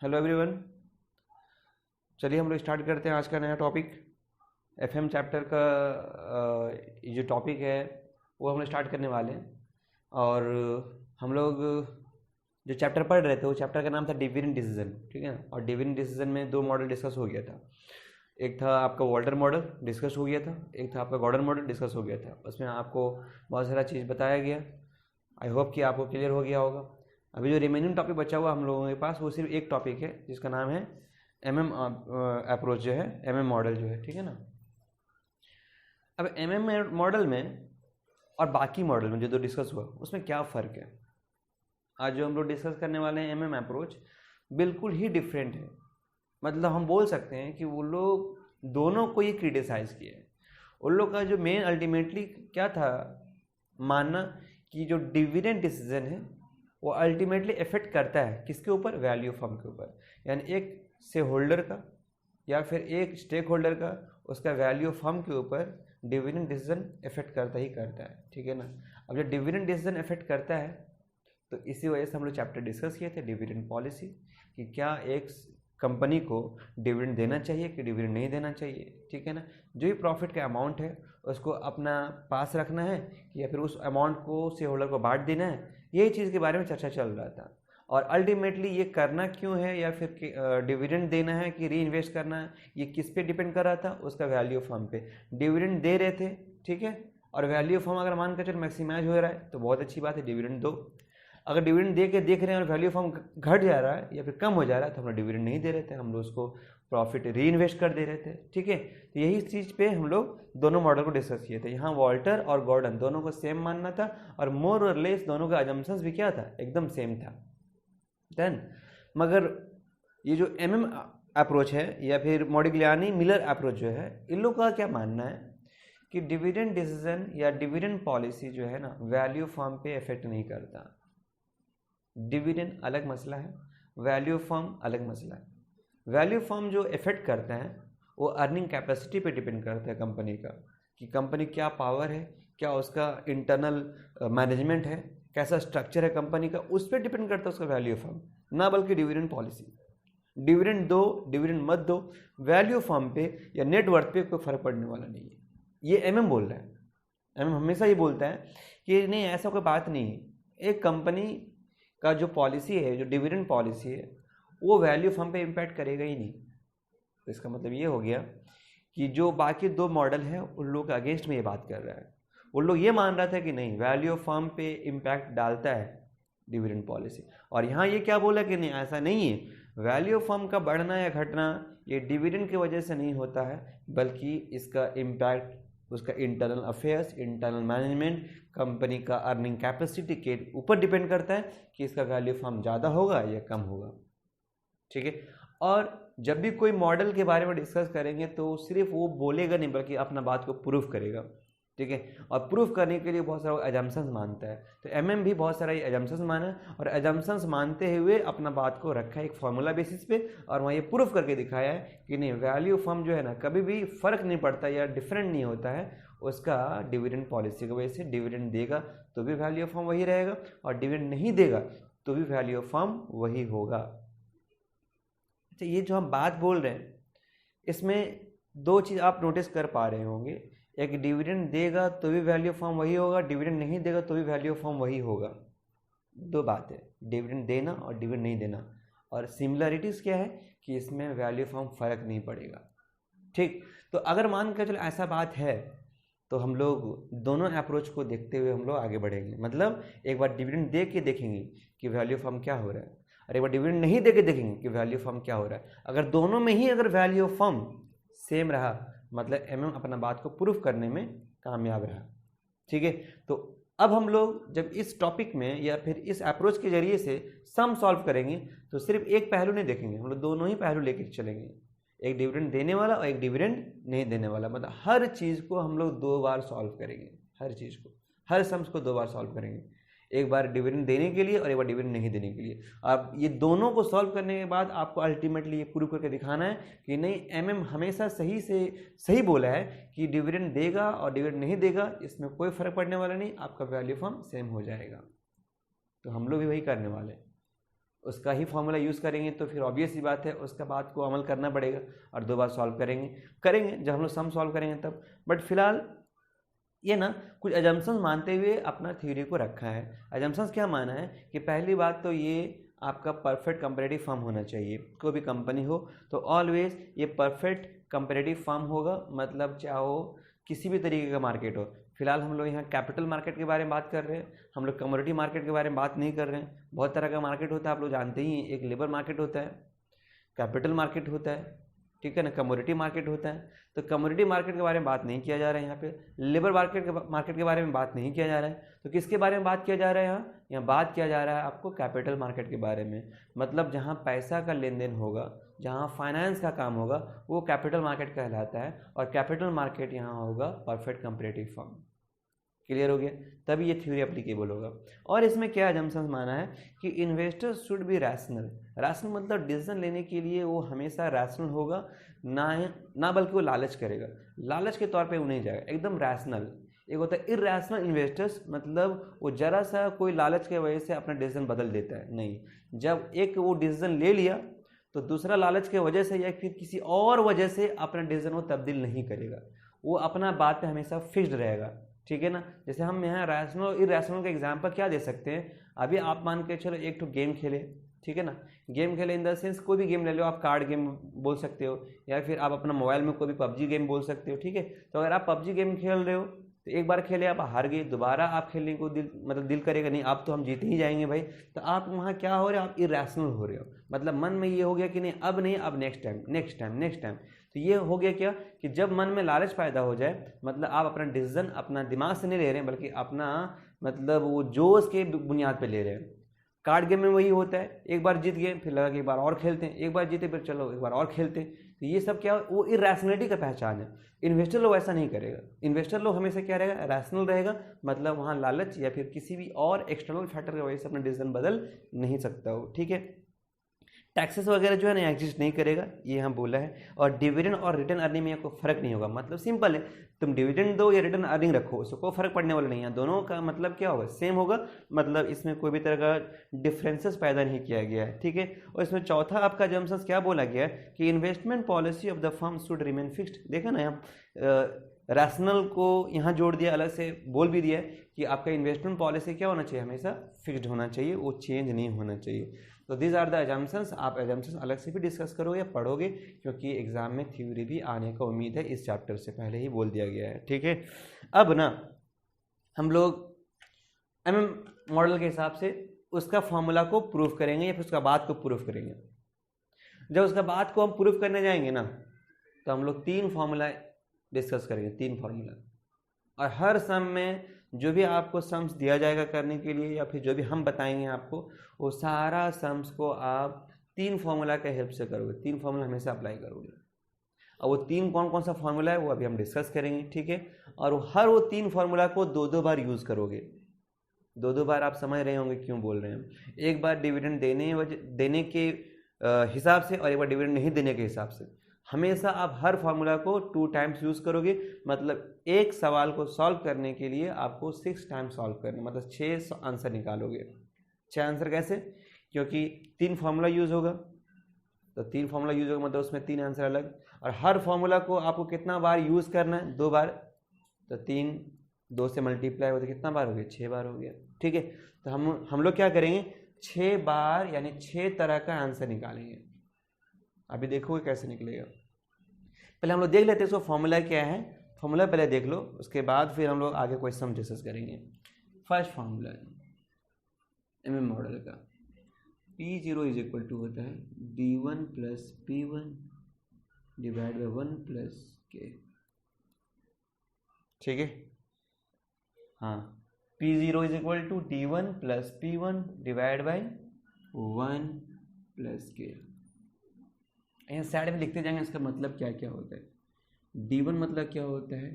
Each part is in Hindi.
Hello everyone. चलिए हम लोग स्टार्ट करते हैं आज का नया टॉपिक। एफएम चैप्टर का ये जो टॉपिक है वो हम लोग स्टार्ट करने वाले हैं। और हम लोग जो चैप्टर पढ़ रहे थे वो चैप्टर का नाम था डिविडेंड डिसीजन, ठीक है। और डिविडेंड डिसीजन में दो मॉडल डिस्कस हो गया था। एक था आपका वॉल्टर मॉडल डिस्कस हो गया था, एक था आपका गॉर्डन मॉडल डिस्कस हो गया था। उसमें आपको बहुत सारा चीज़ बताया गया। आई होप कि आपको क्लियर हो गया होगा। अभी जो रिमेनिंग टॉपिक बचा हुआ हम लोगों के पास वो सिर्फ एक टॉपिक है जिसका नाम है एमएम अप्रोच जो है, एमएम मॉडल जो है, ठीक है ना। अब एमएम मॉडल में और बाकी मॉडल में जो दो डिस्कस हुआ उसमें क्या फ़र्क है। आज जो हम लोग डिस्कस करने वाले हैं एमएम अप्रोच बिल्कुल ही डिफरेंट है। मतलब हम बोल सकते हैं कि वो लोग दोनों को ही क्रिटिसाइज़ किए। उन लोग का जो मेन अल्टीमेटली क्या था, मानना कि जो डिविडेंड डिसीजन है वो अल्टीमेटली इफेक्ट करता है किसके ऊपर, वैल्यू फर्म के ऊपर। यानी एक शेयर होल्डर का या फिर एक स्टेक होल्डर का उसका वैल्यू फर्म के ऊपर डिविडेंड डिसीजन इफेक्ट करता ही करता है, ठीक है ना। अब जब डिविडेंड डिसीजन इफेक्ट करता है तो इसी वजह से हम लोग चैप्टर डिस्कस किए थे डिविडेंड पॉलिसी, कि क्या एक कंपनी को डिविडेंड देना चाहिए कि डिविडेंड नहीं देना चाहिए, ठीक है ना। जो भी प्रॉफिट का अमाउंट है उसको अपना पास रखना है या फिर उस अमाउंट को शेयर होल्डर को बांट देना है, यही चीज़ के बारे में चर्चा चल रहा था। और अल्टीमेटली ये करना क्यों है या फिर डिविडेंड देना है कि री इन्वेस्ट करना है, ये किस पे डिपेंड कर रहा था, उसका वैल्यू फर्म पे। डिविडेंड दे रहे थे, ठीक है, और वैल्यू फर्म अगर मान कर चल मैक्सिमाइज हो रहा है तो बहुत अच्छी बात है, डिविडेंड दो। अगर डिविडेंड दे के देख रहे हैं और वैल्यू फर्म घट जा रहा है या फिर कम हो जा रहा है तो हम लोग डिविडेंड नहीं दे रहे थे, हम लोग उसको प्रॉफिट री इन्वेस्ट कर दे रहे थे, ठीक है। तो यही चीज़ पे हम लोग दोनों मॉडल को डिस्कस किए थे। यहाँ वॉल्टर और गॉर्डन दोनों को सेम मानना था और मोर और लेस दोनों का अजम्पशंस भी क्या था, एकदम सेम था। देन मगर ये जो एमएम अप्रोच है या फिर मोडिग्लियानी मिलर अप्रोच जो है, इन लोगों का क्या मानना है कि डिविडेंड डिसीजन या डिविडेंड पॉलिसी जो है ना वैल्यू फर्म पे इफेक्ट नहीं करता। डिविडेंड अलग मसला है, वैल्यू फर्म अलग मसला है। वैल्यू फर्म जो इफेक्ट करता है वो अर्निंग कैपेसिटी पे डिपेंड करता है कंपनी का, कि कंपनी क्या पावर है, क्या उसका इंटरनल मैनेजमेंट है, कैसा स्ट्रक्चर है कंपनी का, उस पर डिपेंड करता है उसका वैल्यू फर्म, ना बल्कि डिविडेंड पॉलिसी। डिविडेंड दो डिविडेंड मत दो, वैल्यू फर्म पे या नेटवर्थ पे कोई फर्क पड़ने वाला नहीं है। ये एमएम बोल रहा है। एमएम हमेशा ये बोलता है कि नहीं, ऐसा कोई बात नहीं है। एक कंपनी का जो पॉलिसी है, जो डिविडेंड पॉलिसी है, वो वैल्यू फर्म पे इम्पैक्ट करेगा ही नहीं। तो इसका मतलब ये हो गया कि जो बाकी दो मॉडल हैं उन लोगों के अगेंस्ट में ये बात कर रहा है। उन लोग ये मान रहा था कि नहीं, वैल्यू फर्म पे इम्पैक्ट डालता है डिविडेंड पॉलिसी, और यहाँ ये क्या बोला कि नहीं, ऐसा नहीं है। वैल्यू फर्म का बढ़ना या घटना ये डिविडेंड की वजह से नहीं होता है, बल्कि इसका इम्पैक्ट उसका internal affairs, internal management, company का अर्निंग कैपेसिटी के ऊपर डिपेंड करता है कि इसका वैल्यू फर्म ज़्यादा होगा या कम होगा, ठीक है। और जब भी कोई मॉडल के बारे में डिस्कस करेंगे तो सिर्फ वो बोलेगा नहीं बल्कि अपना बात को प्रूफ करेगा, ठीक है। और प्रूफ करने के लिए बहुत सारा एजम्पशंस मानता है। तो एमएम भी बहुत सारा एजम्पशंस माना और एजम्पशंस मानते हुए अपना बात को रखा है एक फार्मूला बेसिस पे, और वहाँ ये प्रूफ करके दिखाया है कि नहीं, वैल्यू फर्म जो है ना कभी भी फर्क नहीं पड़ता या डिफरेंट नहीं होता है उसका डिविडेंड पॉलिसी की वजह से। डिविडेंड देगा तो भी वैल्यू फर्म वही रहेगा और डिविडेंड नहीं देगा तो भी वैल्यू फर्म वही होगा। अच्छा, ये जो हम बात बोल रहे हैं इसमें दो चीज़ आप नोटिस कर पा रहे होंगे। एक, डिविडेंड देगा तो भी वैल्यू फर्म वही होगा, डिविडेंड नहीं देगा तो भी वैल्यू फर्म वही होगा। दो बात है, डिविडेंड देना और डिविडेंड नहीं देना। और सिमिलरिटीज़ क्या है कि इसमें वैल्यू फर्म फ़र्क नहीं पड़ेगा, ठीक। तो अगर मान कर चलो ऐसा बात है तो हम लोग दोनों अप्रोच को देखते हुए हम लोग आगे बढ़ेंगे। मतलब एक बार डिविडेंड दे के देखेंगे कि वैल्यू फर्म क्या हो रहा है, और एक बार डिविडेंड नहीं दे के देखेंगे कि वैल्यू फर्म क्या हो रहा है। अगर दोनों में ही अगर वैल्यू फर्म सेम रहा मतलब एमएम अपना बात को प्रूफ करने में कामयाब रहा, ठीक है। तो अब हम लोग जब इस टॉपिक में या फिर इस अप्रोच के जरिए से सम सॉल्व करेंगे तो सिर्फ एक पहलू नहीं देखेंगे, हम लोग दोनों ही पहलू लेके चलेंगे, एक डिविडेंड देने वाला और एक डिविडेंड नहीं देने वाला। मतलब हर चीज़ को हम लोग दो बार सॉल्व करेंगे, हर चीज़ को, हर सम्स को दो बार सॉल्व करेंगे, एक बार डिविडेंड देने के लिए और एक बार डिविडेंड नहीं देने के लिए। अब ये दोनों को सॉल्व करने के बाद आपको अल्टीमेटली ये प्रूव करके दिखाना है कि नहीं, एमएम हमेशा सही से सही बोला है कि डिविडेंड देगा और डिविडेंड नहीं देगा इसमें कोई फर्क पड़ने वाला नहीं, आपका वैल्यू फर्म सेम हो जाएगा। तो हम लोग भी वही करने वाले हैं। उसका ही फॉर्मूला यूज़ करेंगे तो फिर ऑब्वियस सी बात है उसका बात को अमल करना पड़ेगा और 2 बार सॉल्व करेंगे जब हम लोग सम सॉल्व करेंगे तब। बट फिलहाल ये ना कुछ एजम्पशंस मानते हुए अपना थ्योरी को रखा है। एजम्पशंस क्या माना है कि पहली बात तो ये आपका परफेक्ट कंपैरेटिव फर्म होना चाहिए। कोई भी कंपनी हो तो ऑलवेज ये परफेक्ट कंपैरेटिव फर्म होगा, मतलब चाहे वो किसी भी तरीके का मार्केट हो। फिलहाल हम लोग यहाँ कैपिटल मार्केट के बारे में बात कर रहे हैं, हम लोग कमोडिटी मार्केट के बारे में बात नहीं कर रहे हैं। बहुत तरह का मार्केट होता है, आप लोग जानते ही हैं। एक लेबर मार्केट होता है, कैपिटल मार्केट होता है, ठीक है ना, कमोडिटी मार्केट होता है। तो कमोडिटी मार्केट के बारे में बात नहीं किया जा रहा है यहाँ पे, लेबर मार्केट के बारे में बात नहीं किया जा रहा है। तो किसके बारे में बात किया जा रहा है यहाँ बात किया जा रहा है आपको कैपिटल मार्केट के बारे में। मतलब जहाँ पैसा का लेन देन होगा, जहाँ फाइनेंस का काम होगा, वो कैपिटल मार्केट कहलाता है। और कैपिटल मार्केट यहाँ होगा परफेक्ट कंपैरेटिव फर्म। क्लियर हो गया? तभी ये थ्योरी एप्लीकेबल होगा। और इसमें क्या एजम्पशंस माना है कि investors should be rational. Rational मतलब डिसीजन लेने के लिए वो हमेशा रैशनल होगा, ना बल्कि वो लालच करेगा। लालच के तौर पे वो नहीं जाएगा, एकदम रैशनल। एक होता है इरैशनल इन्वेस्टर्स, मतलब वो जरा सा कोई लालच की वजह से अपना डिसीजन बदल देता है। नहीं, जब एक वो डिसीजन ले लिया तो दूसरा लालच की वजह से या फिर किसी और वजह से अपना डिसीजन वो तब्दील नहीं करेगा, वो अपना बात पे हमेशा फिक्स्ड रहेगा। ठीक है ना? जैसे हम यहाँ रैशनल और इरैशनल का एग्जांपल क्या दे सकते हैं? अभी आप मान के चलो एक तो गेम खेले, ठीक है ना, गेम खेले इन द सेंस कोई भी गेम ले लो, आप कार्ड गेम बोल सकते हो या फिर आप अपना मोबाइल में कोई भी पबजी गेम बोल सकते हो। ठीक है, तो अगर आप पबजी गेम खेल रहे हो तो एक बार खेले आप हार गए, दोबारा आप खेलने को दिल करेगा नहीं, आप तो हम जीत ही जाएंगे भाई। तो आप वहाँ क्या हो रहे हो? आप इरैशनल हो रहे हो। मतलब मन में ये हो गया कि नहीं अब नहीं, अब नेक्स्ट टाइम। तो ये हो गया क्या कि जब मन में लालच पैदा हो जाए, मतलब आप अपना डिसीजन अपना दिमाग से नहीं ले रहे हैं बल्कि अपना मतलब वो जोश के बुनियाद पे ले रहे हैं। कार्ड गेम में वही होता है, एक बार जीत गए फिर लगा कि एक बार और खेलते हैं, एक बार जीते फिर चलो एक बार और खेलते हैं। तो ये सब क्या, वो इरैशनलिटी का पहचान है। इन्वेस्टर लोग ऐसा नहीं करेगा। इन्वेस्टर लोग हमेशा क्या रहेगा? रैशनल रहेगा। मतलब वहाँ लालच या फिर किसी भी और एक्सटर्नल फैक्टर की वजह से अपना डिसीजन बदल नहीं सकता हो। ठीक है, टैक्सेस वगैरह जो है ना एग्जिस्ट नहीं करेगा, ये हम बोला है। और डिविडेंड और रिटर्न अर्निंग में कोई फर्क नहीं होगा। मतलब सिंपल है, तुम डिविडेंड दो या रिटर्न अर्निंग रखो, उसको कोई फर्क पड़ने वाला नहीं है। दोनों का मतलब क्या होगा? सेम होगा। मतलब इसमें कोई भी तरह का डिफरेंसेस पैदा नहीं किया गया है। ठीक है, और इसमें चौथा आपका जम्पशंस क्या बोला गया है कि investment policy of the firm should remain fixed. देखा ना, यहाँ रैशनल को यहाँ जोड़ दिया, अलग से बोल भी दिया कि आपका इन्वेस्टमेंट पॉलिसी क्या होना चाहिए? हमेशा फिक्स्ड होना चाहिए, वो चेंज नहीं होना चाहिए। तो दीज आर द एजम्पशंस। आप एजम्पशंस अलग से भी डिस्कस करोगे या पढ़ोगे, क्योंकि एग्जाम में थ्योरी भी आने का उम्मीद है, इस चैप्टर से पहले ही बोल दिया गया है। ठीक है, अब ना हम लोग एमएम मॉडल के हिसाब से उसका फॉर्मूला को प्रूफ करेंगे या फिर उसका बात को प्रूफ करेंगे। जब उसका बात को हम प्रूफ करने जाएंगे ना, तो हम लोग 3 फॉर्मूला डिस्कस करेंगे, 3 फॉर्मूला। और हर सम में जो भी आपको सम्स दिया जाएगा करने के लिए या फिर जो भी हम बताएंगे आपको, वो सारा सम्स को आप 3 फॉर्मूला के हेल्प से करोगे। 3 फॉर्मूला हमेशा अप्लाई करोगे। और वो 3 कौन कौन सा फॉर्मूला है वो अभी हम डिस्कस करेंगे। ठीक है, और वो 3 फॉर्मूला को 2-2 बार यूज़ करोगे। 2-2 बार आप समझ रहे होंगे क्यों बोल रहे हैं। एक बार डिविडेंड देने के हिसाब से और एक बार डिविडेंड नहीं देने के हिसाब से। हमेशा आप हर फार्मूला को 2 टाइम्स यूज़ करोगे। मतलब एक सवाल को सॉल्व करने के लिए आपको 6 टाइम्स सॉल्व करना, मतलब 6 आंसर निकालोगे। 6 आंसर कैसे? क्योंकि 3 फार्मूला यूज़ होगा, तो 3 फार्मूला यूज़ होगा मतलब उसमें 3 आंसर अलग। और हर फार्मूला को आपको कितना बार यूज़ करना है? 2 बार। तो 3 2 से मल्टीप्लाई हो तो कितना बार हो गया? 6 बार हो गया। ठीक है, तो हम लोग क्या करेंगे? 6 बार यानी 6 तरह का आंसर निकालेंगे। अभी देखोगे कैसे निकलेगा। पहले हम लोग देख लेते हैं इसको फॉर्मूला क्या है। फॉर्मूला पहले देख लो, उसके बाद फिर हम लोग आगे क्वेश्चन डिस्कस करेंगे। फर्स्ट फॉर्मूला एमएम मॉडल का, P0 इज इक्वल टू होता है D1 plus P1 divide by 1 plus K। ठीक है, हाँ, P0 is equal to D1 plus P1 divide by 1 plus K। यहाँ साइड में लिखते जाएंगे इसका मतलब क्या क्या होता है। D1 मतलब क्या होता है?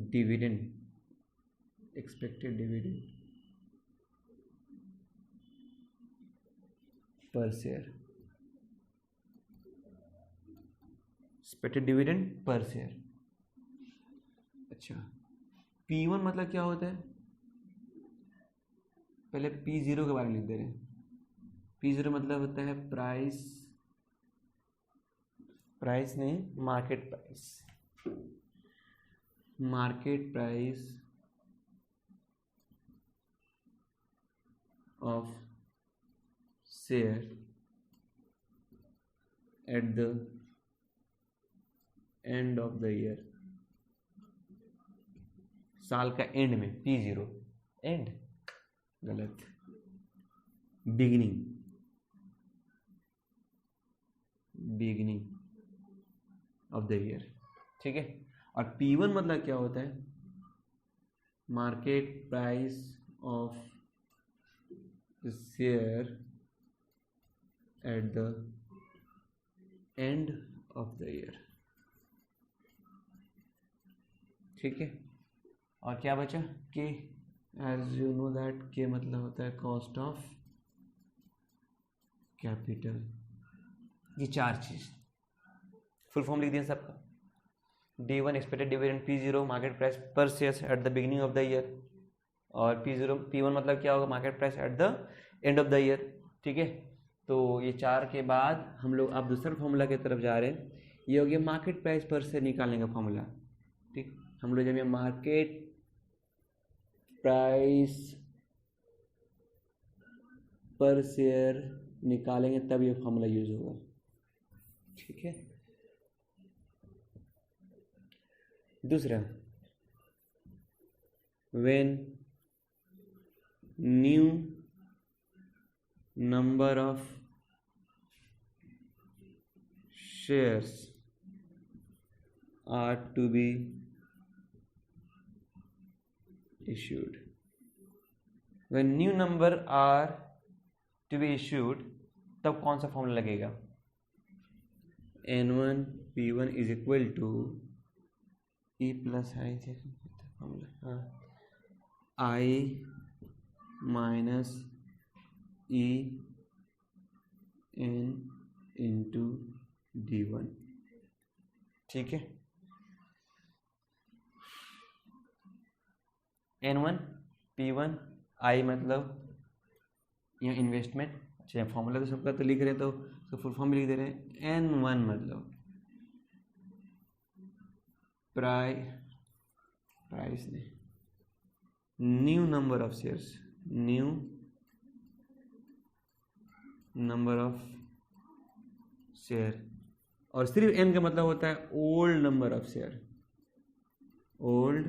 Dividend, expected dividend per share, expected dividend per share. अच्छा, P1 मतलब क्या होता है? पहले P0 के बारे में लिख दे रहे हैं। P0 मतलब होता है प्राइस, प्राइस नहीं market price, market price of share at the end of the year, साल का एंड में, P0 एंड गलत, beginning, beginning of the year, ठीक है। और P1 मतलब क्या होता है, market price of share at the end of the year, ठीक है। और क्या बचा के, एज यू नो दैट के मतलब होता है कॉस्ट ऑफ कैपिटल। ये चार चीज फुल फॉर्म लिख दिया सबका। D1 expected dividend, P0 market price per share at the beginning of the year, और P1 मतलब क्या होगा, market price at the end of the year, ठीक है। तो ये चार के बाद हम लोग अब दूसरा फॉर्मूला की तरफ जा रहे हैं। ये हो गया मार्केट प्राइस पर शेयर निकालने का फॉर्मूला, ठीक। हम लोग जब ये मार्केट प्राइस पर शेयर निकालेंगे तब ये फॉर्मूला यूज होगा, ठीक है। दूसरा, when new number of shares are to be issued, when new number are to be issued, तब कौन सा फॉर्मूला लगेगा, N1 P1 is equal to E plus I formula, I minus E N into D1, ठीक है। N1 P1 I मतलब यहाँ इन्वेस्टमेंट, अच्छा फॉर्मूला तो सबका तो लिख रहे हैं तो उसका फुल फॉर्म भी लिख दे रहे हैं। N1 मतलब प्राइस नहीं, new number of shares, new number of share, और सिर्फ N का मतलब होता है old number of share, old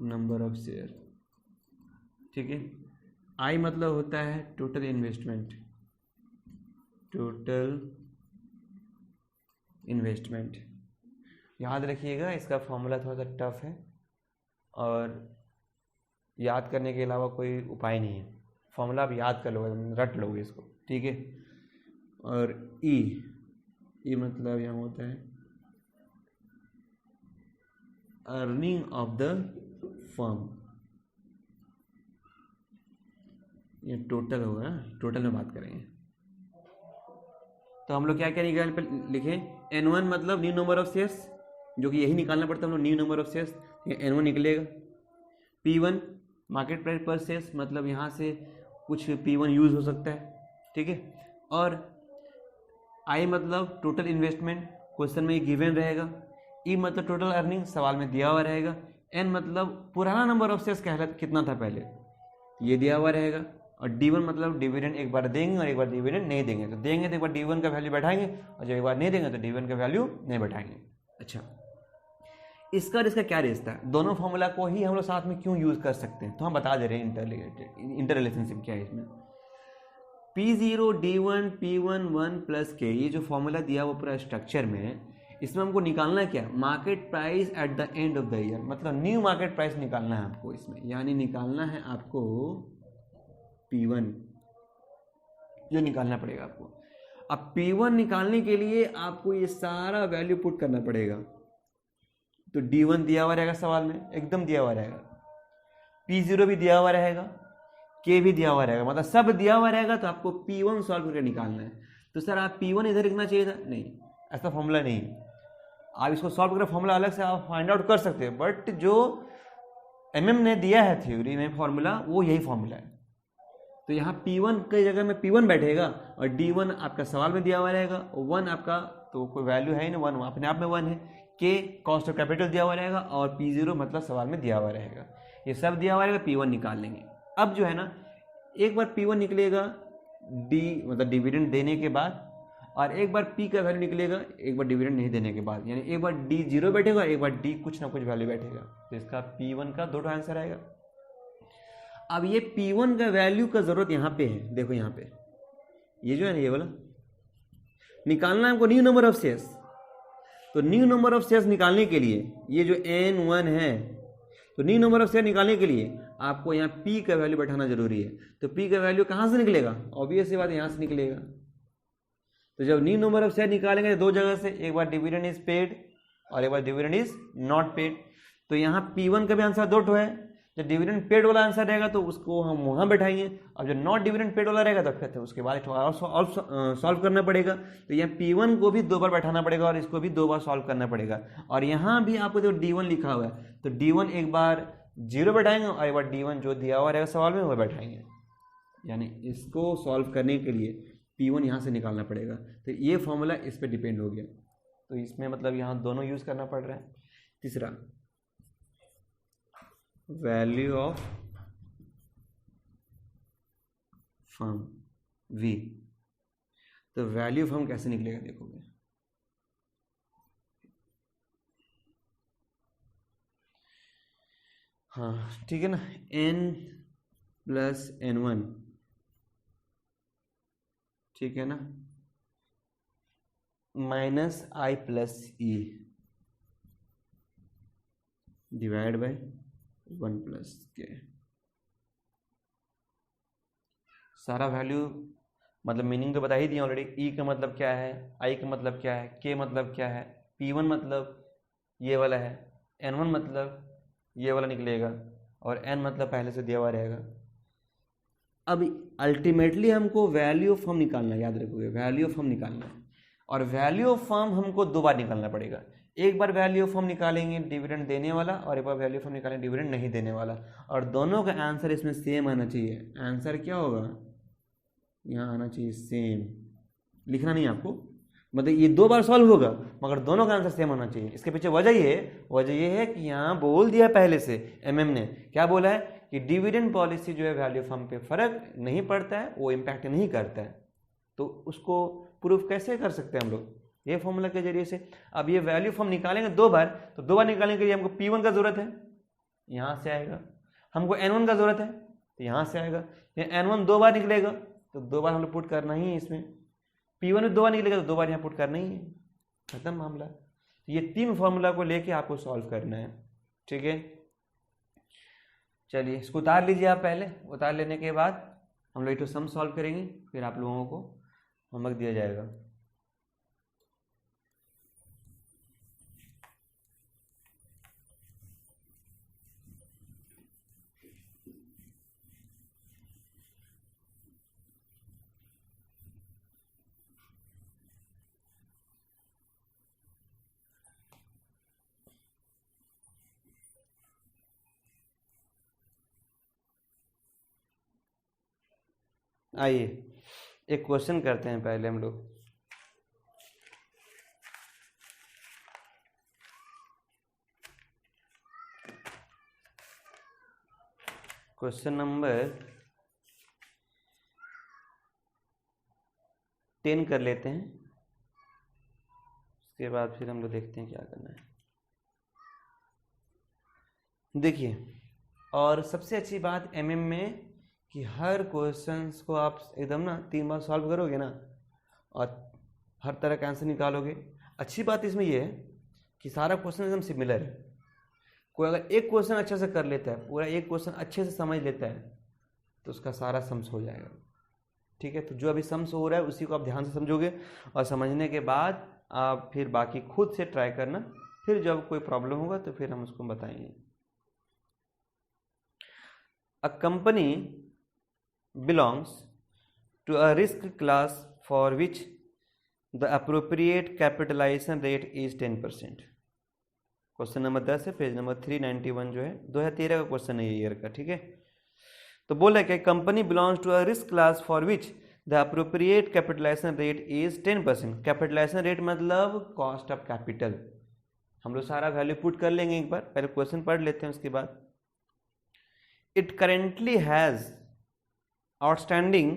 number of share, ठीक है। I मतलब होता है टोटल इन्वेस्टमेंट, टोटल इन्वेस्टमेंट। याद रखिएगा इसका फॉर्मूला थोड़ा सा टफ है और याद करने के अलावा कोई उपाय नहीं है। फॉर्मूला आप याद कर लोगे, रट लोगे इसको, ठीक है। और ई मतलब यहाँ होता है अर्निंग ऑफ द फर्म, ये टोटल होगा, टोटल में बात करेंगे। तो हम लोग क्या क्या लिखे, N1 मतलब न्यू नंबर ऑफ शेयर्स, जो कि यही निकालना पड़ता है हम लोग, new number of shares, N1 निकलेगा। P1 market price per shares, मतलब यहाँ से कुछ P1 यूज हो सकता है, ठीक है। और I मतलब टोटल इन्वेस्टमेंट, क्वेश्चन में गिवन रहेगा। E मतलब टोटल अर्निंग, सवाल में दिया हुआ रहेगा। N मतलब पुराना नंबर ऑफ शेयर्स कितना था पहले, ये दिया हुआ रहेगा। और D1 मतलब डिविडेंड एक बार देंगे और एक बार डिविडेंड नहीं देंगे, तो देंगे तो एक बार D1 का वैल्यू बैठाएंगे और जब एक बार नहीं देंगे तो D1 का वैल्यू नहीं बैठाएंगे। अच्छा, इसका और इसका क्या रिश्ता है, दोनों फॉर्मूला को ही हम लोग साथ में क्यों यूज कर सकते हैं, तो हम बता दे रहे हैं इंटर रिलेशनशिप क्या है इसमें। P0 D1 P1 1 plus K, ये जो फॉर्मूला दिया वो पूरा स्ट्रक्चर में, इसमें हमको निकालना क्या, market price at the end of the year, मतलब न्यू मार्केट प्राइस निकालना है आपको इसमें, यानी निकालना है आपको P1, ये निकालना पड़ेगा आपको। अब P1 निकालने के लिए आपको ये सारा वैल्यू पुट करना पड़ेगा। तो D1 दिया हुआ रहेगा सवाल में, एकदम दिया हुआ रहेगा, P0 भी दिया हुआ रहेगा, K भी दिया हुआ रहेगा, मतलब सब दिया हुआ रहेगा। तो आपको P1 सॉल्व करके निकालना है। तो सर आप P1 इधर लिखना चाहिए था, नहीं, ऐसा फॉर्मूला नहीं। आप इसको सॉल्व करके फॉर्मूला अलग से आप फाइंड आउट कर सकते हो, बट जो MM ने दिया है थ्योरी में फॉर्मूला, वो यही फॉर्मूला है। तो यहाँ P1 की जगह में P1 बैठेगा और D1 आपका सवाल में दिया हुआ रहेगा, 1 आपका तो कोई वैल्यू है ही ना, 1 अपने आप में 1 है, K कॉस्ट ऑफ कैपिटल दिया हुआ रहेगा और P0 मतलब सवाल में दिया हुआ रहेगा। ये सब दिया हुआ रहेगा, P1 निकाल लेंगे। अब जो है ना, एक बार P1 निकलेगा D मतलब डिविडेंड देने के बाद, और एक बार P का वैल्यू निकलेगा एक बार डिविडेंड नहीं देने के बाद, यानी एक बार D 0 बैठेगा, एक बार D कुछ ना कुछ वैल्यू बैठेगा। तो इसका P1 का 2 आंसर आएगा। अब ये P1 का वैल्यू का जरूरत यहाँ पे है, देखो यहाँ पे ये जो है ना, ये वाला निकालना है हमको न्यू नंबर ऑफ शेयर्स। तो न्यू नंबर ऑफ शेयर्स निकालने के लिए ये जो N1 है, तो न्यू नंबर ऑफ शेयर निकालने के लिए आपको यहाँ P का वैल्यू बैठाना जरूरी है। तो P का वैल्यू कहाँ से निकलेगा? ऑब्वियस सी बात यहाँ से निकलेगा। तो जब न्यू नंबर ऑफ शेयर निकालेंगे दो जगह से, एक बार डिविडेंड इज पेड और एक बार डिविडेंड इज नॉट पेड। तो यहाँ P1 का भी आंसर 2 है। जब डिविडेंड पेड वाला आंसर रहेगा तो उसको हम वहाँ बैठाएंगे, और जो नॉट डिविडेंड पेड वाला रहेगा तो फिर तो उसके बाद सॉल्व करना पड़ेगा। तो यहाँ P1 को भी 2 बार बैठाना पड़ेगा और इसको भी 2 बार सॉल्व करना पड़ेगा। और यहाँ भी आपको जो D1 लिखा हुआ है, तो D1 एक बार 0 बैठाएंगे और एक बार D1 जो दिया हुआ रहेगा सवाल में वो बैठाएंगे। यानी इसको सॉल्व करने के लिए P1 यहाँ से निकालना पड़ेगा। तो ये फॉर्मूला इस पर डिपेंड हो गया। तो इसमें मतलब यहाँ दोनों यूज़ करना पड़ रहा है। तीसरा, वैल्यू ऑफ फर्म V। तो वैल्यू ऑफ फर्म कैसे निकलेगा देखोगे। हाँ ठीक है ना, N प्लस N1, ठीक है ना, minus I plus E divide by 1 plus K। सारा वैल्यू मतलब मीनिंग तो बता ही दिया ऑलरेडी। E का मतलब क्या है, I का मतलब क्या है, K मतलब क्या है, P1 मतलब ये वाला है, N1 मतलब ये वाला निकलेगा और N मतलब पहले से दिया हुआ रहेगा। अब अल्टीमेटली हमको वैल्यू ऑफ फर्म निकालना है, याद रखोगे वैल्यू ऑफ फर्म निकालना है। और वैल्यू ऑफ फर्म हमको 2 बार निकालना पड़ेगा। एक बार वैल्यू ऑफ फर्म निकालेंगे डिविडेंड देने वाला, और एक बार वैल्यू ऑफ फर्म निकालेंगे डिविडेंड नहीं देने वाला, और दोनों का आंसर इसमें सेम आना चाहिए। आंसर क्या होगा, यहाँ आना चाहिए सेम, लिखना नहीं आपको, मतलब ये 2 बार सॉल्व होगा मगर दोनों का आंसर सेम होना चाहिए। इसके पीछे वजह ये है कि यहाँ बोल दिया पहले से MM ने, क्या बोला है कि डिविडेंड पॉलिसी जो है वैल्यू ऑफ फर्म पे फर्क नहीं पड़ता है, वो इम्पैक्ट नहीं करता है। तो उसको प्रूफ कैसे कर सकते हैं हम लोग, ये फॉर्मूला के जरिए से। अब ये वैल्यू फॉर्म निकालेंगे 2 बार, तो 2 बार निकालने के लिए हमको P1 का जरूरत है, यहाँ से आएगा। हमको N1 का जरूरत है तो यहाँ से आएगा। N1 2 बार निकलेगा तो 2 बार हम लोग पुट करना ही है इसमें। P1 में 2 बार निकलेगा तो 2 बार यहाँ पुट करना ही है, खत्म मामला। ये 3 फॉर्मूला को लेके आपको सॉल्व करना है, ठीक है। चलिए इसको उतार लीजिए आप पहले, उतार लेने के बाद हम लोग एक तो सम सॉल्व करेंगे, फिर आप लोगों को होमवर्क दिया जाएगा। आइए एक क्वेश्चन करते हैं पहले हम लोग। क्वेश्चन नंबर 10 कर लेते हैं, उसके बाद फिर हम लोग देखते हैं क्या करना है। देखिए, और सबसे अच्छी बात MM में कि हर क्वेश्चंस को आप एकदम ना 3 बार सॉल्व करोगे ना और हर तरह का आंसर निकालोगे। अच्छी बात इसमें ये है कि सारा क्वेश्चन एकदम सिमिलर है। कोई अगर एक क्वेश्चन अच्छे से कर लेता है, पूरा एक क्वेश्चन अच्छे से समझ लेता है, तो उसका सारा सम्स हो जाएगा, ठीक है। तो जो अभी सम्स हो रहा है उसी को आप ध्यान से समझोगे, और समझने के बाद आप फिर बाकी खुद से ट्राई करना। फिर जब कोई प्रॉब्लम होगा तो फिर हम उसको बताएंगे। A company belongs to a risk class for which the appropriate capitalization rate is 10%। Question number 10 है, पेज नंबर 391 जो है 2013 का क्वेश्चन है ये ईयर का, ठीक है। तो बोला क्या company belongs to a risk class for which the appropriate capitalisation rate is 10%। Capitalisation rate मतलब कॉस्ट ऑफ कैपिटल। हम लोग सारा वैल्यू पुट कर लेंगे, एक बार पहले क्वेश्चन पढ़ लेते हैं उसके बाद। It currently has outstanding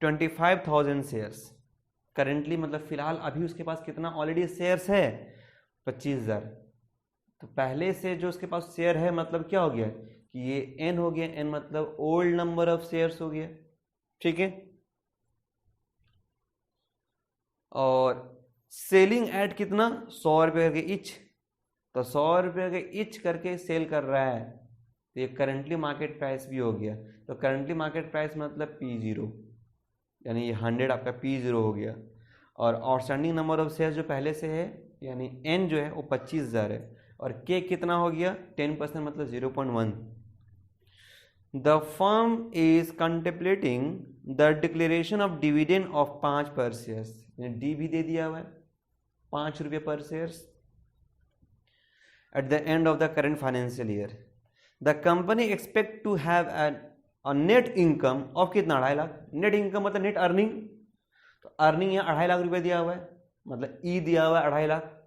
25,000 shares. Currently मतलब फिलहाल अभी उसके पास कितना ऑलरेडी शेयर्स है, 25,000। तो पहले से जो उसके पास शेयर है मतलब क्या हो गया कि ये एन हो गया, एन मतलब ओल्ड नंबर ऑफ शेयर्स हो गया, ठीक है। और सेलिंग एट कितना 100 रुपये करके इच, तो 100 रुपये के इच करके सेल कर रहा है, तो ये करंटली मार्केट प्राइस भी हो गया। तो करंटली मार्केट प्राइस मतलब P0, यानी ये 100 आपका P0 हो गया। और आउटस्टैंडिंग नंबर ऑफ शेयर जो पहले से है यानी N जो है वो 25,000 है, और K कितना हो गया 10% मतलब 0.1। The firm is contemplating the declaration of dividend of 5 पर शेयर्स, डी भी दे दिया हुआ है 5 रुपये पर shares at the end of the current financial year. The company expect to have a net income of कितना 2.5 लाख। नेट इनकम मतलब नेट अर्निंग, तो अर्निंग यहाँ 2.5 लाख रुपए दिया हुआ है, मतलब ई दिया हुआ है 2.5 lakh.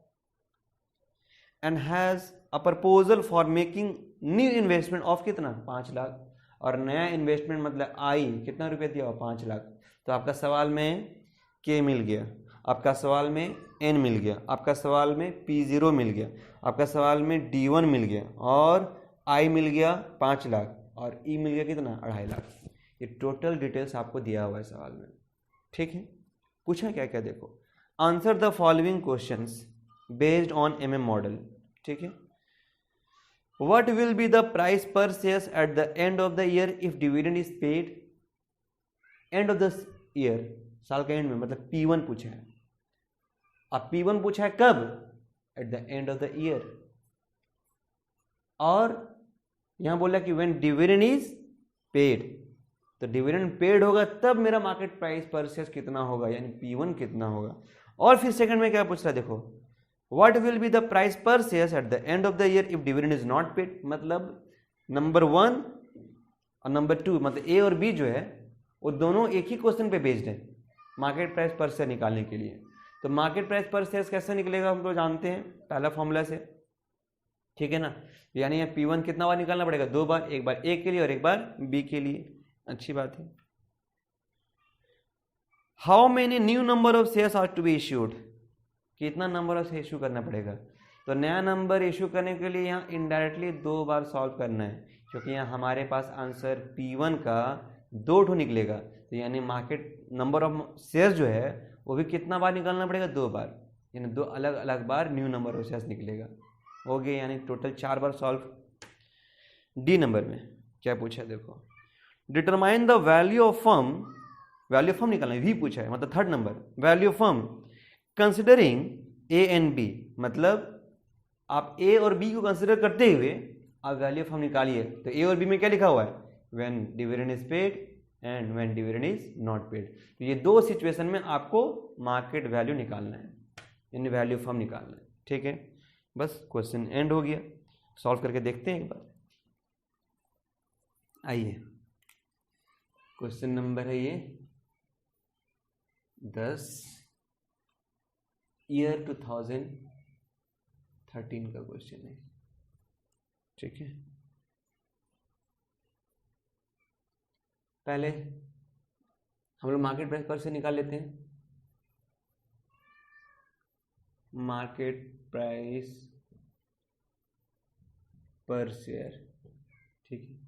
And has a proposal for making new investment of कितना 5 लाख, और नया इन्वेस्टमेंट मतलब आई कितना रुपए दिया हुआ 5 लाख। तो आपका सवाल में के मिल गया, आपका सवाल में एन मिल गया, आपका सवाल में P0 मिल गया, आपका सवाल में D1 मिल गया, और आई मिल गया 5 लाख, और ई मिल गया कितना 2.5 लाख। ये टोटल डिटेल्स आपको दिया हुआ है सवाल में, ठीक है। पूछा क्या क्या देखो, answer the following questions based on MM model, ठीक है। What will be the price per shares at the end of the year if dividend is paid. End of the year, साल के एंड में, मतलब P1 पूछा है। अब P1 पूछा है कब, eight the end of the year. और यहां बोला कि व्हेन डिविडेंड इज पेड, तो डिविडेंड पेड होगा तब मेरा मार्केट प्राइस पर शेयर कितना होगा, यानी P1 कितना होगा। और फिर सेकंड में क्या पूछ रहा है देखो, what will be the price per share at the end of the year if dividend is not paid. मतलब नंबर 1 और नंबर 2 मतलब ए और बी जो है वो दोनों एक ही क्वेश्चन पे बेस्ड है मार्केट प्राइस पर शेयर निकालने के लिए। तो मार्केट प्राइस पर शेयर कैसे निकलेगा हम लोग जानते हैं पहला फॉर्मूला से, ठीक है ना। यानी P1 कितना बार निकालना पड़ेगा, 2 बार, एक बार ए के लिए और एक बार बी के लिए, अच्छी बात है। How many new number of shares are to be issued, कितना नंबर ऑफ शेयर इशू करना पड़ेगा। तो नया नंबर इशू करने के लिए यहाँ इनडायरेक्टली 2 बार सॉल्व करना है, क्योंकि यहाँ हमारे पास आंसर P1 का 2 ठो निकलेगा, तो यानी मार्केट नंबर ऑफ शेयर जो है वो भी कितना बार निकालना पड़ेगा, 2 बार, यानी 2 अलग अलग बार न्यू नंबर ऑफ शेयर्स निकलेगा, हो गया, यानी टोटल 4 बार सॉल्व। डी नंबर में क्या पूछा है देखो, determine the value of firm, value of firm निकालना है, वी पूछा है, मतलब third number, value of firm considering A and B, मतलब आप ए और बी को कंसिडर करते हुए आप वैल्यू ऑफ फर्म निकालिए। तो ए और बी में क्या लिखा हुआ है, when dividend is paid and when dividend is not paid. तो ये 2 सिचुएशन में आपको मार्केट वैल्यू निकालना है, यानी वैल्यू ऑफ फर्म निकालना है, ठीक है। बस क्वेश्चन एंड हो गया, सॉल्व करके देखते हैं एक बार। आइए क्वेश्चन नंबर है ये 10 ईयर 2013 का क्वेश्चन है, ठीक है। पहले हम लोग मार्केट प्राइस पर से निकाल लेते हैं, मार्केट प्राइस पर शेयर, ठीक है।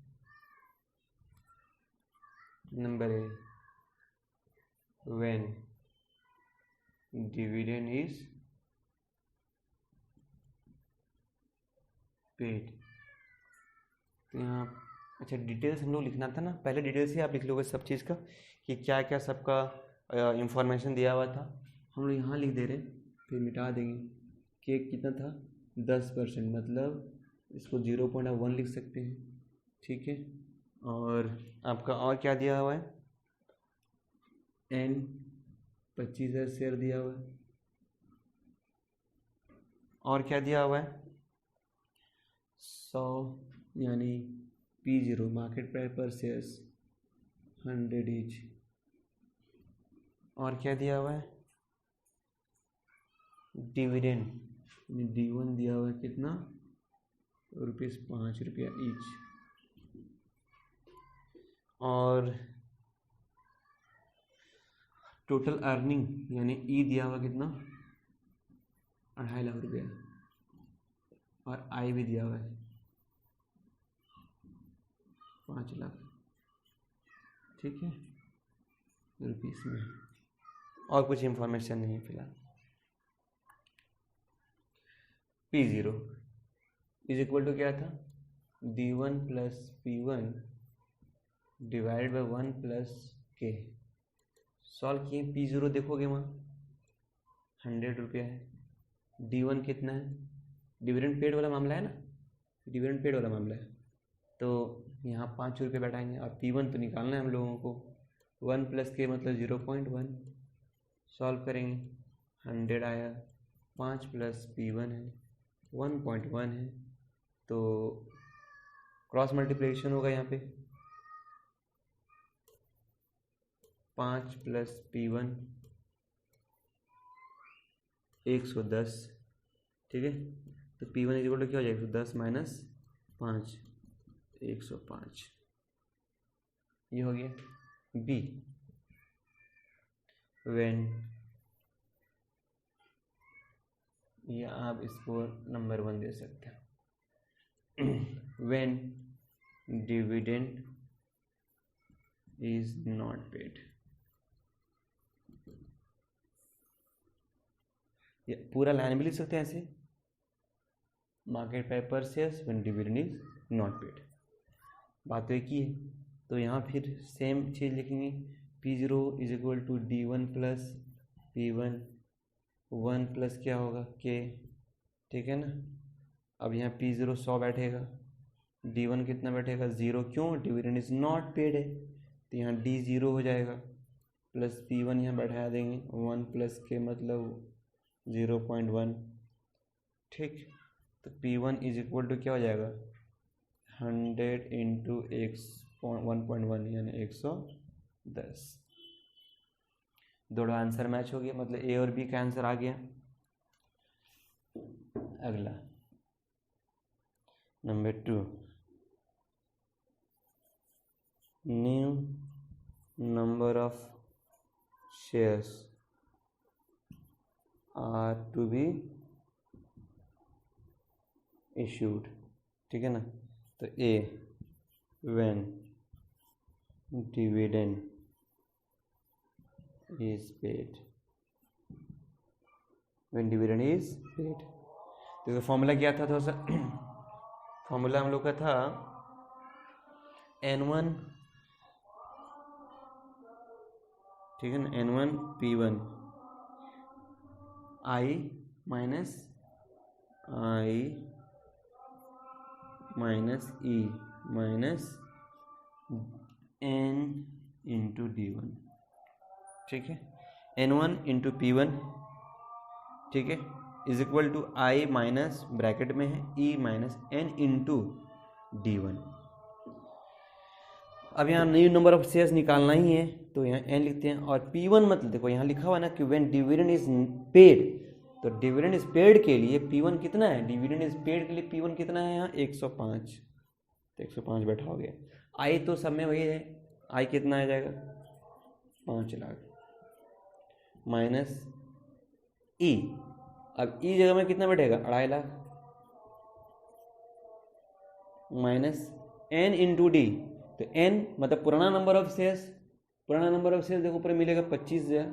Number A, when dividend is paid. तो यहाँ अच्छा डिटेल्स हम लोग लिखना था ना, पहले डिटेल्स ही आप लिख लोगे सब चीज़ का कि क्या क्या सबका इंफॉर्मेशन दिया हुआ था, हम लोग यहाँ लिख दे रहे हैं, फिर मिटा देंगे। केक कितना था 10%, मतलब इसको 0.1 लिख सकते हैं, ठीक है। और आपका और क्या दिया हुआ है, एन 25,000 शेयर दिया हुआ है, और क्या दिया हुआ है 100 यानी P0 market price per shares 100 each. और क्या दिया हुआ है, डिविडेंड D1 दिया हुआ है कितना, ₹5 ईच। और टोटल अर्निंग यानी ई दिया हुआ कितना, 2.5 लाख रुपया। और आई भी दिया हुआ है 5 लाख, ठीक है, रुपीस में। और कुछ इंफॉर्मेशन नहीं है फिलहाल। P0 इज इक्वल टू क्या था, D1 plus P1 divide by 1 plus K। Solve किए, P0 देखोगे वहाँ 100 रुपया है, D1 कितना है, डिविडेंड पेड वाला मामला है ना, डिविडेंड पेड वाला मामला है, तो यहाँ 5 रुपये बैठाएंगे। और P1 तो निकालना है हम लोगों को, 1 प्लस K मतलब 0.1। सॉल्व करेंगे, 100 आया, 5 प्लस P1 है 1.1 है, तो क्रॉस मल्टीप्लिकेशन होगा यहाँ पे, 5 प्लस P1 110, ठीक है। तो P1 इज इक्वल टू क्या हो जाएगा, 110 माइनस 5 105, ये हो गया। बी, व्हेन, या आप इसको नंबर 1 दे सकते हैं, when dividend is not paid. ये पूरा लाइन भी लिख सकते हैं ऐसे, market price per shares when dividend is not paid. बात तो एक ही है, तो यहाँ फिर सेम चीज़ लिखेंगे, P0 is equal to D1 plus P1, 1 plus क्या होगा K, ठीक है ना। अब यहाँ P0 100 बैठेगा, D1 कितना बैठेगा 0, क्यों, डिविडेंड इज नॉट पेड है, तो यहाँ D 0 हो जाएगा, प्लस P1 यहाँ बैठा देंगे, 1 प्लस K मतलब 0.1, ठीक। तो P1 इज इक्वल टू क्या हो जाएगा, 100 इंटू 1.1 यानी 110। दोनों आंसर मैच हो गया, मतलब ए और बी का आंसर आ गया। अगला number 2, new number of shares are to be issued, ठीक है ना। तो A, when dividend is paid, when dividend is paid. तो फॉर्मूला क्या था, थोड़ा सा फॉर्मूला हम लोग का था N1, ठीक है ना, N1 P1 I minus E minus N into D1, ठीक है, N1 इंटू P1, ठीक है, is equal to I minus bracket में है E minus N into D1। अब यहाँ न्यू नंबर ऑफ शेयर्स निकालना ही है, तो यहाँ N लिखते हैं। और P1 मतलब देखो यहाँ लिखा हुआ है ना कि व्हेन डिविडेंड इज पेड, तो डिविडेंड इज पेड के लिए P1 कितना है, डिविडेंड इज पेड के लिए P1 कितना है यहाँ 105, तो 105 बैठा हो गया। I तो सब में वही है, I कितना आ जाएगा 5 लाख माइनस E, अब E जगह में कितना बैठेगा 2.5 lakh minus N into D, तो N मतलब पुराना नंबर ऑफ शेयर्स, पुराना नंबर ऑफ शेयर्स देखो ऊपर मिलेगा 25,000।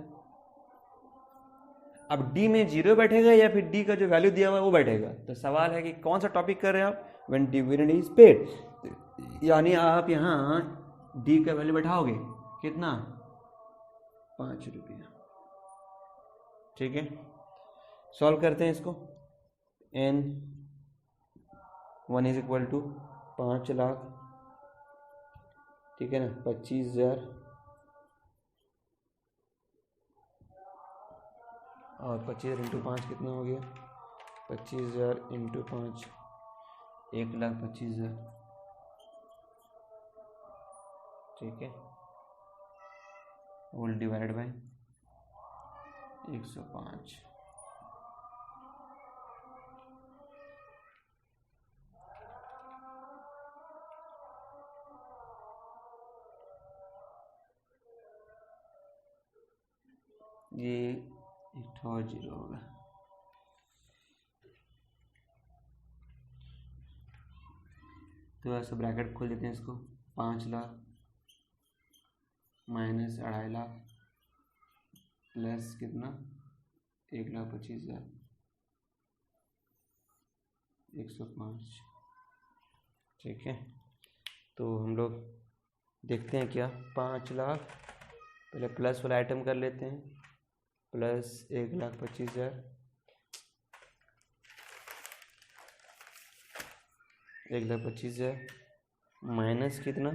अब D में 0 बैठेगा या फिर D का जो वैल्यू दिया हुआ है वो बैठेगा। तो सवाल है कि कौन सा टॉपिक कर रहे हैं आप, व्हेन डिविडेंड इज पेड, यानी आप यहाँ D का वैल्यू बैठाओगे कितना 5 रुपया, ठीक है। सॉल्व करते हैं इसको, N1 is equal to 5 lakh, ठीक है ना, 25,000 और 25,000 इंटू 5 कितना हो गया, 25,000 इंटू 5 1,25,000, ठीक है, होल डिवाइडेड बाय 105। ये एक और जीरो होगा। तो ऐसे ब्रैकेट खोल देते हैं इसको, 5 लाख माइनस 2.5 लाख प्लस कितना 1,25,000 105। ठीक है, तो हम लोग देखते हैं क्या, 5 लाख पहले प्लस वाला आइटम कर लेते हैं, प्लस 1,25,000 1,25,000 माइनस कितना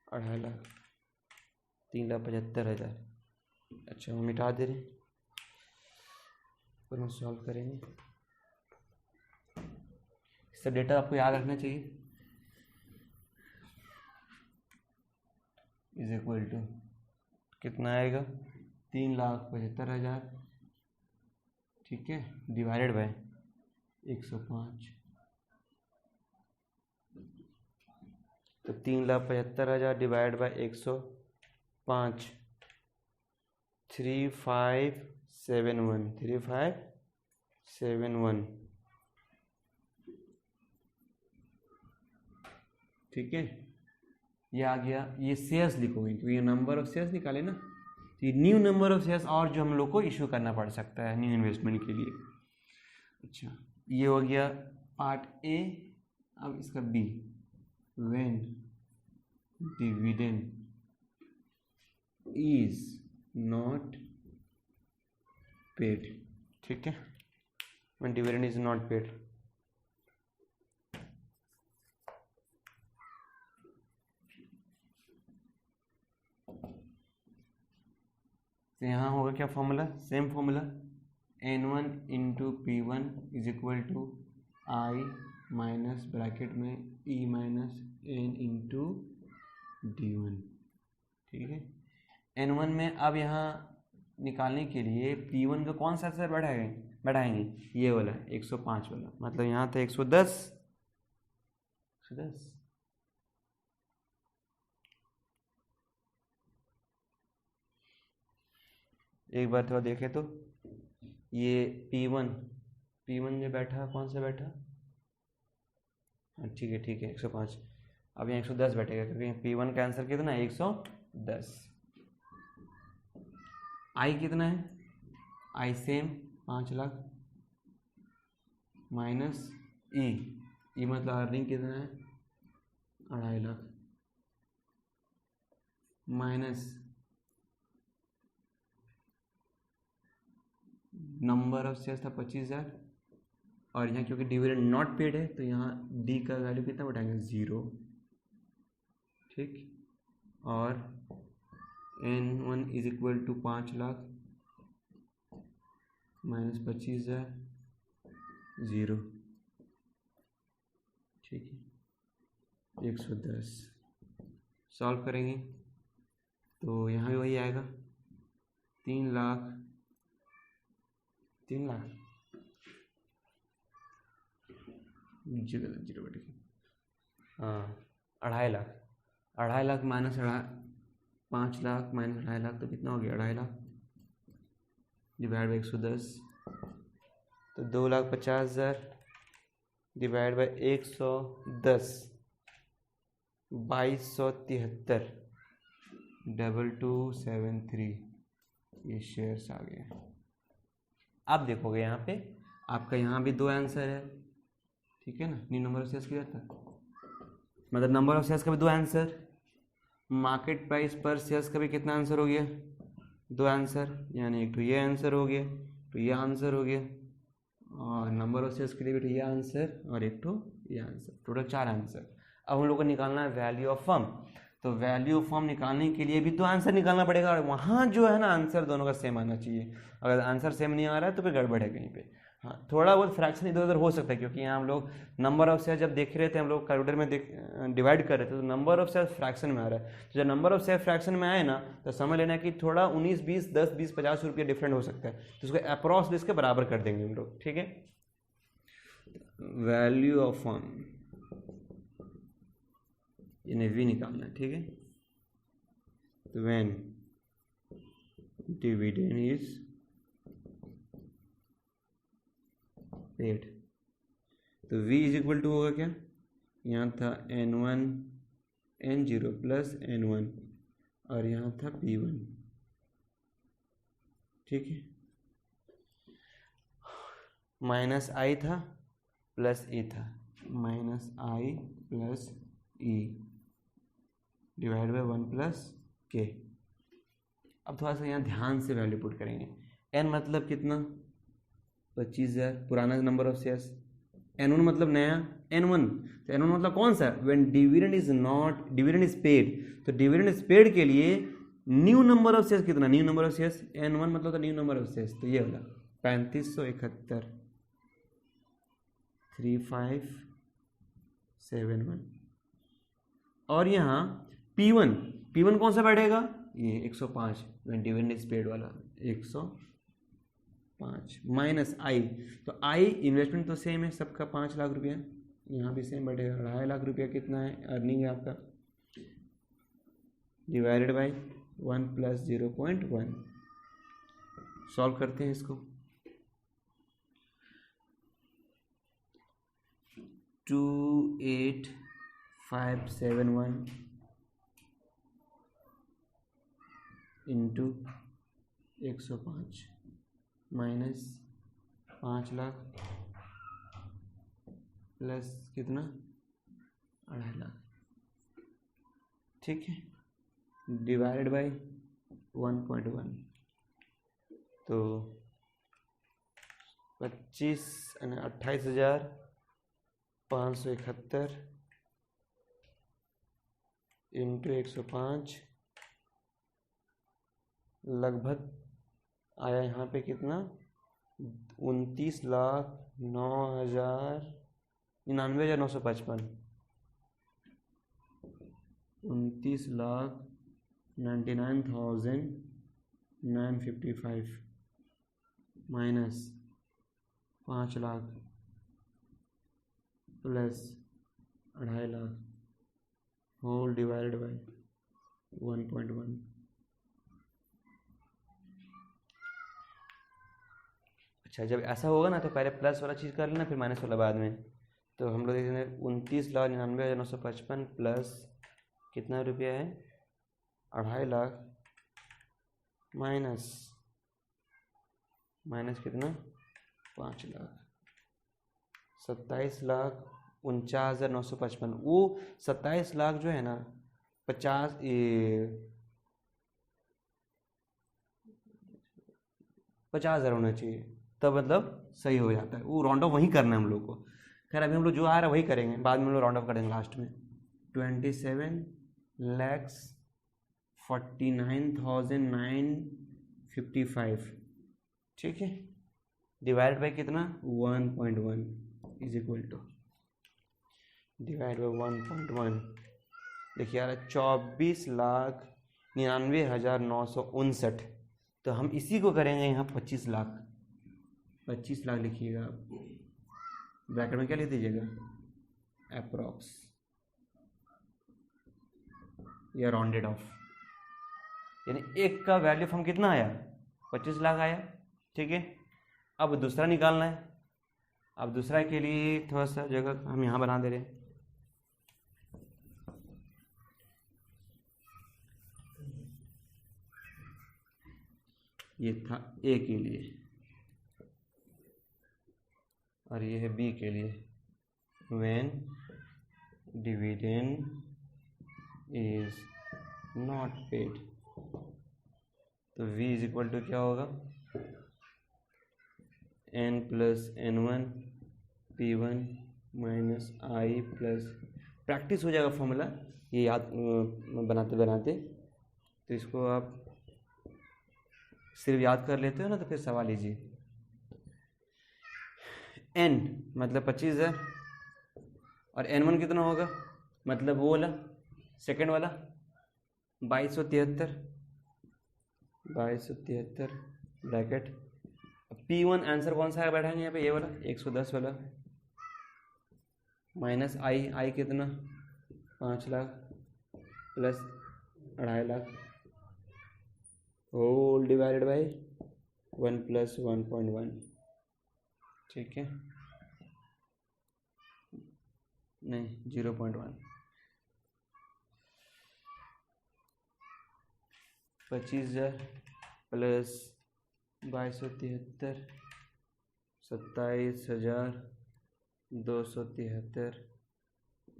2.5 लाख 3,75,000। अच्छा वो मिटा दे रहे हैं, फिर हम सॉल्व करेंगे। सब डेटा आपको याद रखना चाहिए। इज इक्वल टू कितना आएगा 3,75,000, ठीक है, डिवाइडेड बाय 105। तो 3,75,000 डिवाइड बाय 105 3571 ठीक है। ये आ गया, ये शेयर्स लिखोगे क्योंकि ये नंबर ऑफ शेयर्स निकाले ना, तो ये न्यू नंबर ऑफ शेयर्स और जो हम लोग को इशू करना पड़ सकता है न्यू इन्वेस्टमेंट के लिए। अच्छा ये हो गया पार्ट ए। अब इसका B, when dividend is not paid, ठीक है, when dividend is not paid। तो यहाँ होगा क्या formula, same formula, N1 into P1 is equal to I minus bracket में E minus N into D1, ठीक है। N1 में अब यहाँ निकालने के लिए P1 का कौन सा आंसर बढ़ाएंगे ये वाला 105 वाला, मतलब यहाँ था 110। एक बार थोड़ा देखें तो ये P1 जो बैठा कौन सा बैठा, ठीक है 105। अब यहाँ 110 बैठेगा क्योंकि P1 का आंसर कितना है 110। आई कितना है, आई सेम 5 लाख माइनस ई मतलब अर्निंग कितना है 2.5 lakh minus number of shares था 25,000 और यहाँ क्योंकि डिविडेंड नॉट पेड है तो यहाँ डी का वैल्यू कितना बढ़ाएंगे 0, ठीक। और N1 is equal to 5 lakh minus 25,000 0, ठीक है 110। सॉल्व करेंगे तो यहाँ भी वही आएगा 3 लाख जीरो बैठे, हाँ 2.5 लाख माइनस 5 लाख माइनस 2.5 लाख तो कितना हो गया 2.5 लाख डिवाइड बाई 110 तो 2,50,000 डिवाइड बाई 110 2273 2273 ये शेयर्स आ गए। आप देखोगे यहाँ पे आपका यहाँ भी 2 आंसर है, ठीक है ना, न्यू नंबर ऑफ शेयर्स किया था, मतलब नंबर ऑफ शेयर्स का भी 2 answer, market price per shares का भी कितना आंसर हो गया 2 आंसर, यानी एक तो ये आंसर हो गया तो ये आंसर हो गया, और नंबर ऑफ शेयर्स के लिए भी ये आंसर और एक तो ये आंसर, टोटल 4 आंसर। अब हम लोग को निकालना है वैल्यू ऑफ फर्म, तो वैल्यू ऑफ फर्म निकालने के लिए भी 2 आंसर निकालना पड़ेगा और वहाँ जो है ना आंसर दोनों का सेम आना चाहिए। अगर आंसर सेम नहीं आ रहा है तो फिर गड़बड़ है कहीं पे। हाँ, थोड़ा बहुत फ्रैक्शन इधर उधर हो सकता है, क्योंकि यहाँ हम लोग नंबर ऑफ शेयर जब देख रहे थे, हम लोग कैलकुलेटर में डिवाइड कर रहे थे, तो नंबर ऑफ शेयर फ्रैक्शन में आ रहा है। तो जब नंबर ऑफ शेयर फ्रैक्शन में आए ना, तो समझ लेना कि थोड़ा 19, 20, 10, 20, 50 रुपये डिफरेंट हो सकता है, तो उसको अप्रॉक्स इसके बराबर कर देंगे हम लोग, ठीक है। वैल्यू ऑफ फर्म इन्हें वी निकालना है, ठीक है। तो व्हेन डिविडेंड इज पेड, तो v इज इक्वल टू होगा क्या, यहाँ था n1 n0 प्लस n1 और यहाँ था p1, ठीक है। माइनस आई था प्लस e था, minus I plus e divide by 1 plus k। अब थोड़ा सा यहाँ ध्यान से वैल्यू पुट करेंगे। n मतलब कितना, 25,000, पुराना नंबर ऑफ शेयर्स। n1 मतलब नया n1, तो n1 मतलब कौन सा, when dividend is not, dividend is paid, तो डिविडेंड इज पेड के लिए न्यू नंबर ऑफ शेयर्स कितना, new number of shares n1 मतलब तो न्यू नंबर ऑफ शेयर्स, तो ये वाला 3571 3571। और यहाँ P1 कौन सा बैठेगा, ये 105, व्हेन डिविडेंड इज पेड वाला 105 माइनस आई, तो आई इन्वेस्टमेंट तो सेम है सबका 5 लाख रुपया, यहाँ भी सेम बैठेगा। 2.5 लाख रुपया कितना है अर्निंग है आपका, डिवाइडेड बाई 1 प्लस 0.1। सॉल्व करते हैं इसको। 28,571 इंटू 105 माइनस 5 लाख प्लस कितना 2.5 लाख, ठीक है, डिवाइडेड बाई 1.1। तो 28,571 इंटू 105 लगभग आया यहाँ पे कितना 29,99,955 29,99,955 minus 5 lakh plus 2.5 lakh whole divided by 1.1। अच्छा, जब ऐसा होगा ना तो पहले प्लस वाला चीज़ कर लेना, फिर माइनस वाला बाद में। तो हम लोग देख रहे हैं 29,99,955 प्लस कितना रुपया है 2.5 लाख माइनस कितना 5 लाख 27,49,955। वो 27 लाख जो है ना 50,000 होना चाहिए, तब मतलब सही हो जाता है। वो राउंड ऑफ वहीं करना है हम लोग को। खैर अभी हम लोग जो आ रहा है वही करेंगे, बाद में हम लोग राउंड ऑफ करेंगे लास्ट में। 27,49,955, ठीक है, डिवाइड बाई कितना 1.1 is equal to divide by 1.1। देखिए आ रहा है 24,99,959। तो हम इसी को करेंगे यहाँ 25 लाख लिखिएगा आप, ब्रैकेट में क्या लिख दीजिएगा अप्रॉक्स या राउंडेड ऑफ, यानी एक का वैल्यू फॉर्म कितना आया 25 लाख आया, ठीक है। अब दूसरा निकालना है। अब दूसरा के लिए थोड़ा सा जगह हम यहाँ बना दे रहे हैं। ये था ए के लिए और ये है बी के लिए। When dividend is not paid, तो v इज इक्वल टू क्या होगा n plus n1 p1 minus I plus, practice हो जाएगा फॉर्मूला ये याद बनाते बनाते। तो इसको आप सिर्फ याद कर लेते हो ना, तो फिर सवाल लीजिए। n मतलब 25,000 और n1 कितना होगा मतलब वो वाला सेकेंड वाला 2273 ब्रैकेट P1 आंसर कौन सा है बैठाएंगे यहाँ पे ये वाला 110 वाला माइनस आई कितना 5 lakh plus 2.5 lakh whole divided by 1 plus 1.1 ठीक है नहीं 0.1 25,000 plus 2273 27,273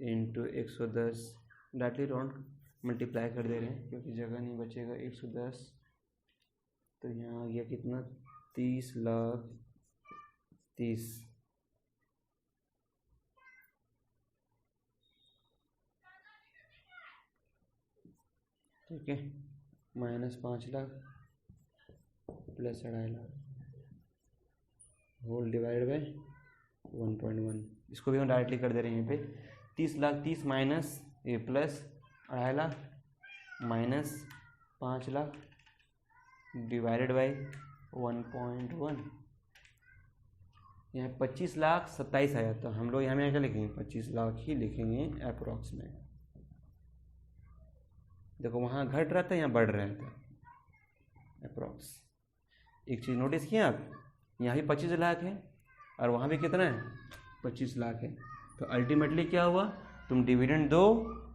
into 110 directly round multiply कर दे रहे हैं क्योंकि जगह नहीं बचेगा 110 तो यहाँ आ गया कितना 30,30,000 ठीक है minus 5 lakh plus 2.5 lakh whole divide by 1.1 इसको भी हम डायरेक्टली कर दे रहे हैं यहाँ पे 30 लाख 30 माइनस ये plus 2.5 lakh minus 5 lakh divided by 1.1 यहाँ 25,27,000 तो हम लोग यहाँ में क्या लिखेंगे 25 लाख ही लिखेंगे अप्रोक्स में। देखो वहाँ घट रहा था यहाँ बढ़ रहा था अप्रोक्स। एक चीज़ नोटिस किया आप यहाँ भी 25 लाख है और वहाँ भी कितना है 25 लाख है तो अल्टीमेटली क्या हुआ तुम डिविडेंड दो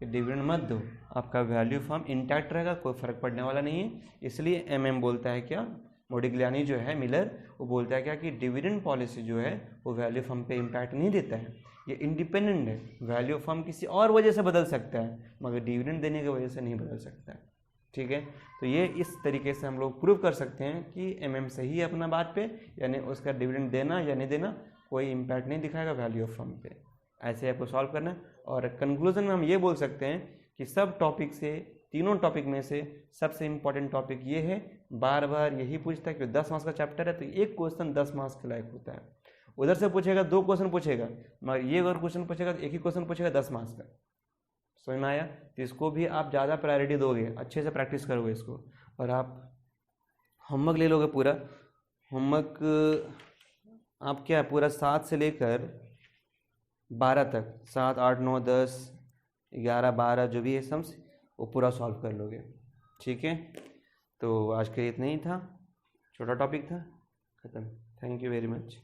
या डिविडेंड मत दो आपका वैल्यू फॉर्म इंटैक्ट रहेगा कोई फ़र्क पड़ने वाला नहीं है। इसलिए एमएम बोलता है क्या मोडिग्लियानी जो है मिलर वो बोलता है क्या कि डिविडेंड पॉलिसी जो है वो वैल्यू फॉर्म पे इम्पैक्ट नहीं देता है ये इंडिपेंडेंट है वैल्यू फॉर्म किसी और वजह से बदल सकता है मगर डिविडेंड देने की वजह से नहीं बदल सकता है ठीक है। तो ये इस तरीके से हम लोग प्रूव कर सकते हैं कि एमएम सही है अपना बात पे यानी उसका डिविडेंड देना या नहीं देना कोई इम्पैक्ट नहीं दिखाएगा वैल्यू ऑफ फॉर्म पे। ऐसे आपको सॉल्व करना है और कंक्लूजन में हम ये बोल सकते हैं कि सब टॉपिक से तीनों टॉपिक में से सबसे इम्पॉर्टेंट टॉपिक ये है बार बार यही पूछता है कि 10 मार्क्स का चैप्टर है तो एक क्वेश्चन 10 मार्क्स के लायक होता है। उधर से पूछेगा 2 क्वेश्चन पूछेगा मगर ये अगर क्वेश्चन पूछेगा तो एक ही क्वेश्चन पूछेगा 10 मार्क्स का। समझ में आया? तो इसको भी आप ज़्यादा प्रायोरिटी दोगे अच्छे से प्रैक्टिस करोगे इसको और आप होमवर्क ले लोगे पूरा। होमवर्क आप क्या पूरा 7 से लेकर 12 तक 7, 8, 9, 10, 11, 12 जो भी है सम्स वो पूरा सॉल्व कर लोगे ठीक है। तो आज के इतना ही था छोटा टॉपिक था ख़त्म। Thank you very much.